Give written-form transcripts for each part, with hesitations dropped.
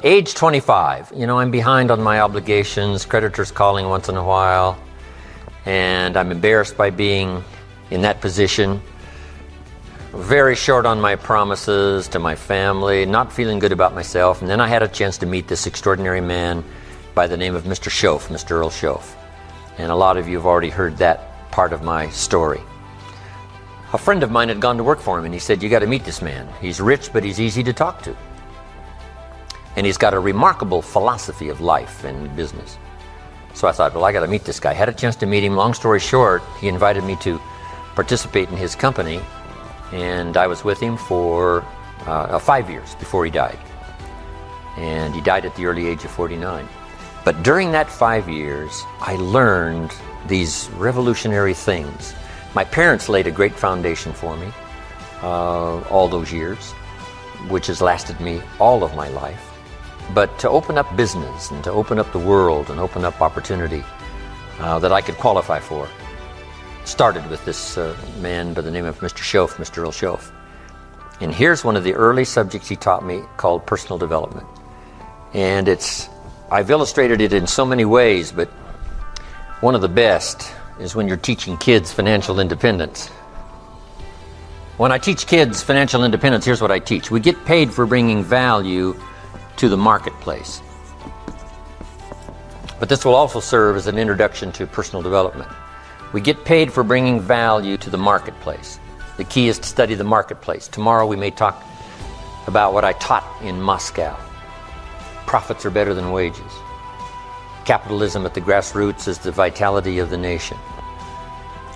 Age 25, I'm behind on my obligations, creditors calling once in a while, and I'm embarrassed by being in that position. Very short on my promises to my family, not feeling good about myself, and then I had a chance to meet this extraordinary man by the name of Mr. Schoaf, Mr. Earl Schoaf. And a lot of you have already heard that part of my story. A friend of mine had gone to work for him, and he said, "You got to meet this man. He's rich, but he's easy to talk to. And he's got a remarkable philosophy of life and business." So I thought, well, I got to meet this guy. Had a chance to meet him. Long story short, he invited me to participate in his company, and I was with him for 5 years before he died. And he died at the early age of 49. But during that 5 years, I learned these revolutionary things. My parents laid a great foundation for me all those years, which has lasted me all of my life. But to open up business and to open up the world and open up opportunity that I could qualify for started with this man by the name of Mr. Schoaf, Mr. Earl Schoaf. And here's one of the early subjects he taught me called personal development. And I've illustrated it in so many ways, but one of the best is when you're teaching kids financial independence. When I teach kids financial independence, here's what I teach. We get paid for bringing value to the marketplace. But this will also serve as an introduction to personal development. We get paid for bringing value to the marketplace. The key is to study the marketplace. Tomorrow we may talk about what I taught in Moscow. Profits are better than wages. Capitalism at the grassroots is the vitality of the nation.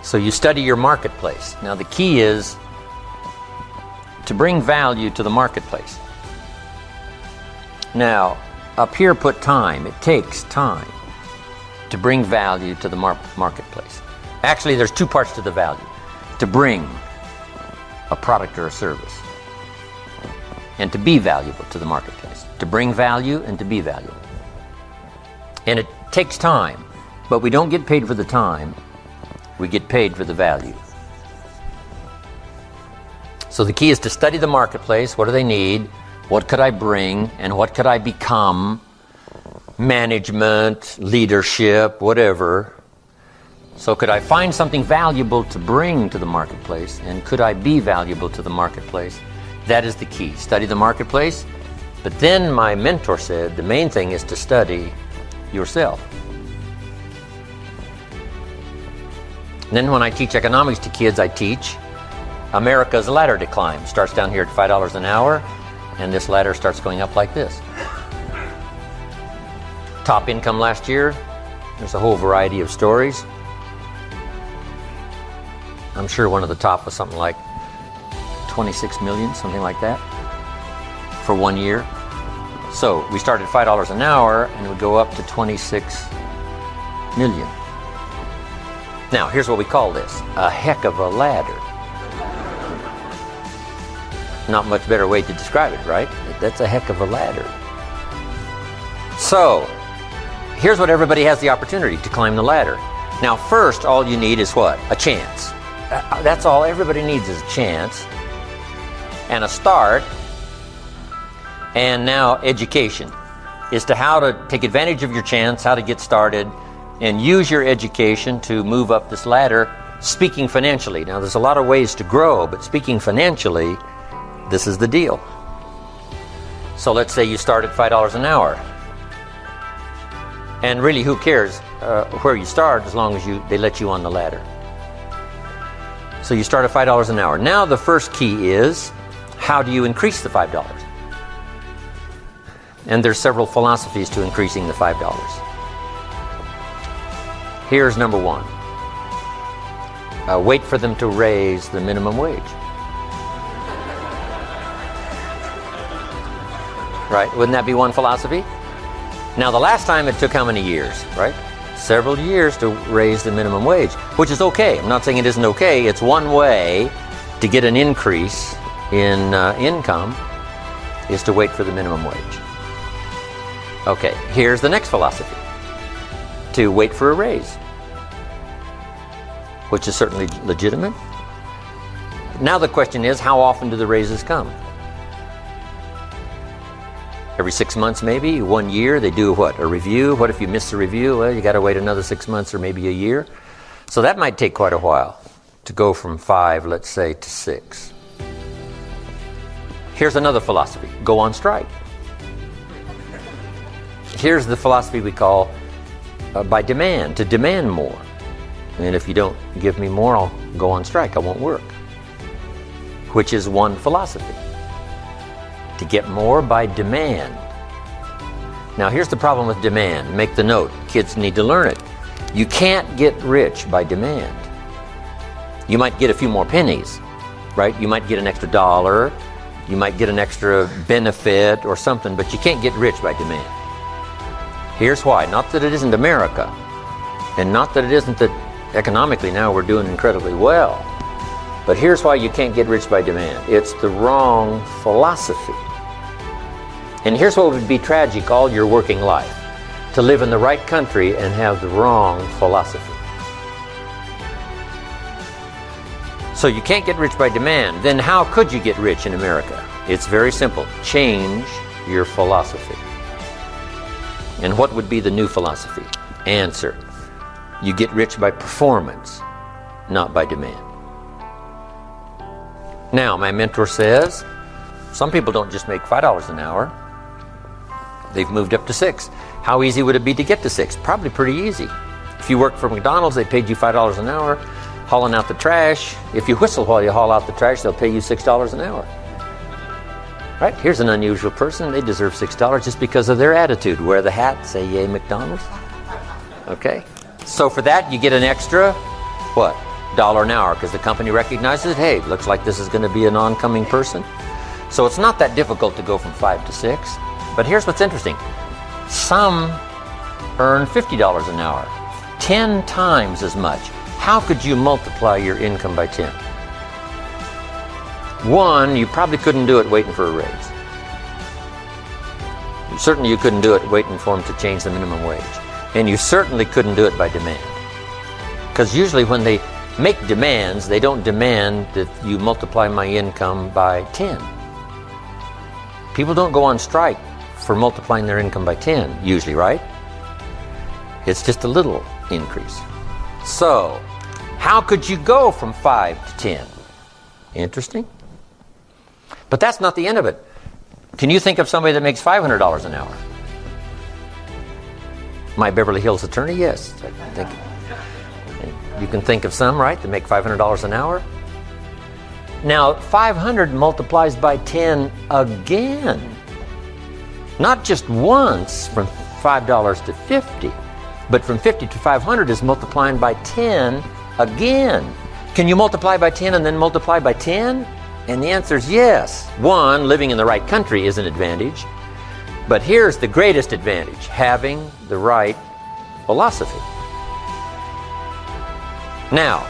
So you study your marketplace. Now the key is to bring value to the marketplace. Now, up here put time. It takes time to bring value to the marketplace. Actually, there's two parts to the value. To bring a product or a service, and to be valuable to the marketplace. To bring value and to be valuable. And it takes time, but we don't get paid for the time. We get paid for the value. So the key is to study the marketplace. What do they need? What could I bring? And what could I become? Management, leadership, whatever. So could I find something valuable to bring to the marketplace? And could I be valuable to the marketplace? That is the key. Study the marketplace. But then my mentor said the main thing is to study yourself. And then when I teach economics to kids, I teach America's ladder to climb. Starts down here at $5 an hour, and this ladder starts going up like this. Top income last year, there's a whole variety of stories. I'm sure one of the top was something like 26 million, something like that, for 1 year. So we started at $5 an hour, and it would go up to 26 million. Now, here's what we call this: a heck of a ladder. Not much better way to describe it, right? That's a heck of a ladder. So, here's what everybody has the opportunity to climb the ladder. Now, first, all you need is what? A chance. That's all everybody needs is a chance and a start. And now education is to how to take advantage of your chance, how to get started, and use your education to move up this ladder, speaking financially. Now, there's a lot of ways to grow, but speaking financially, this is the deal. So let's say you start at $5 an hour. And really, who cares where you start as long as they let you on the ladder. So you start at $5 an hour. Now the first key is, how do you increase the $5? And there's several philosophies to increasing the $5. Here's number one. Wait for them to raise the minimum wage. Right? Wouldn't that be one philosophy? Now, the last time it took how many years, right? Several years to raise the minimum wage, which is okay. I'm not saying it isn't okay. It's one way to get an increase in income is to wait for the minimum wage. Okay, here's the next philosophy. To wait for a raise, which is certainly legitimate. Now the question is, how often do the raises come? every 6 months, maybe 1 year. They do what? A review. What if you miss the review? Well, you got to wait another 6 months or maybe a year. So that might take quite a while to go from 5, let's say, to 6. Here's another philosophy. Go on strike. Here's the philosophy we call by demand, to demand more. And if you don't give me more, I'll go on strike. I won't work. Which is one philosophy. To get more by demand. Now here's the problem with demand. Make the note. Kids need to learn it. You can't get rich by demand. You might get a few more pennies, right? You might get an extra $1. You might get an extra benefit or something, but you can't get rich by demand. Here's why. Not that it isn't America, and not that it isn't that economically now we're doing incredibly well, but here's why you can't get rich by demand. It's the wrong philosophy. And here's what would be tragic all your working life. To live in the right country and have the wrong philosophy. So you can't get rich by demand. Then how could you get rich in America? It's very simple. Change your philosophy. And what would be the new philosophy? Answer. You get rich by performance, not by demand. Now, my mentor says, some people don't just make $5 an hour. They've moved up to 6. How easy would it be to get to 6? Probably pretty easy. If you worked for McDonald's, they paid you $5 an hour, hauling out the trash. If you whistle while you haul out the trash, they'll pay you $6 an hour. Right? Here's an unusual person. They deserve $6 just because of their attitude. Wear the hat, say yay McDonald's. Okay? So for that, you get an extra, what? $1 an hour, because the company recognizes, hey, looks like this is going to be an oncoming person. So it's not that difficult to go from 5 to 6. But here's what's interesting. Some earn $50 an hour, 10 times as much. How could you multiply your income by 10? One, you probably couldn't do it waiting for a raise. Certainly you couldn't do it waiting for them to change the minimum wage. And you certainly couldn't do it by demand. Because usually when they make demands, they don't demand that you multiply my income by 10. People don't go on strike for multiplying their income by 10, usually, right? It's just a little increase. So, how could you go from 5 to 10? Interesting. But that's not the end of it. Can you think of somebody that makes $500 an hour? My Beverly Hills attorney, yes. I think you can think of some, right, that make $500 an hour. Now, 500 multiplies by 10 again. Not just once from $5 to 50, but from 50 to 500 is multiplying by 10 again. Can you multiply by 10 and then multiply by 10? And the answer is yes. One, living in the right country is an advantage. But here's the greatest advantage, having the right philosophy. Now,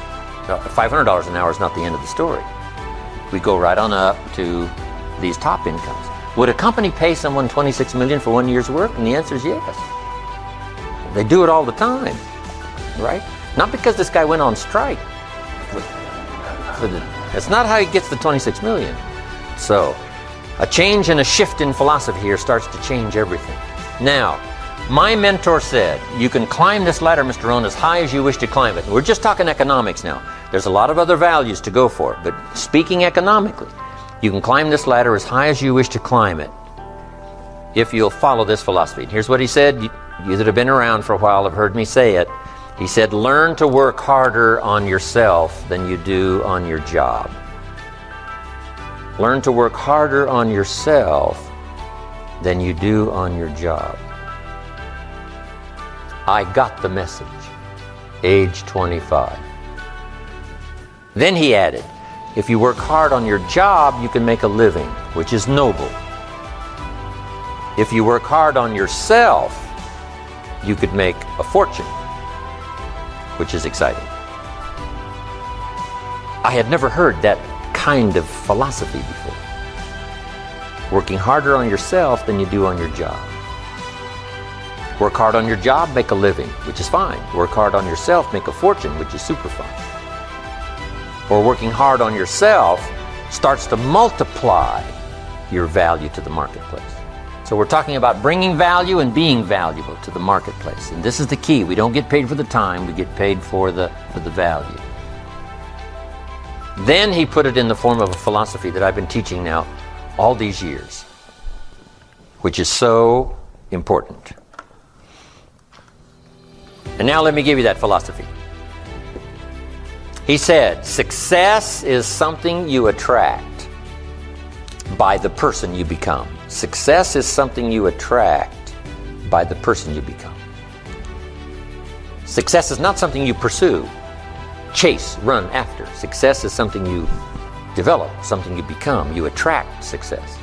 $500 an hour is not the end of the story. We go right on up to these top incomes. Would a company pay someone $26 million for 1 year's work? And the answer is yes. They do it all the time, right? Not because this guy went on strike. That's not how he gets the $26 million. So, a change and a shift in philosophy here starts to change everything. Now, my mentor said, you can climb this ladder, Mr. Rohn, as high as you wish to climb it. We're just talking economics now. There's a lot of other values to go for, but speaking economically, you can climb this ladder as high as you wish to climb it if you'll follow this philosophy. And here's what he said. You that have been around for a while have heard me say it. He said, learn to work harder on yourself than you do on your job. Learn to work harder on yourself than you do on your job. I got the message, age 25. Then he added, if you work hard on your job, you can make a living, which is noble. If you work hard on yourself, you could make a fortune, which is exciting. I had never heard that kind of philosophy before. Working harder on yourself than you do on your job. Work hard on your job, make a living, which is fine. Work hard on yourself, make a fortune, which is super fun. Or working hard on yourself starts to multiply your value to the marketplace. So we're talking about bringing value and being valuable to the marketplace. And this is the key. We don't get paid for the time, we get paid for the value. Then he put it in the form of a philosophy that I've been teaching now all these years, which is so important. And now let me give you that philosophy. He said, success is something you attract by the person you become. Success is something you attract by the person you become. Success is not something you pursue, chase, run after. Success is something you develop, something you become. You attract success.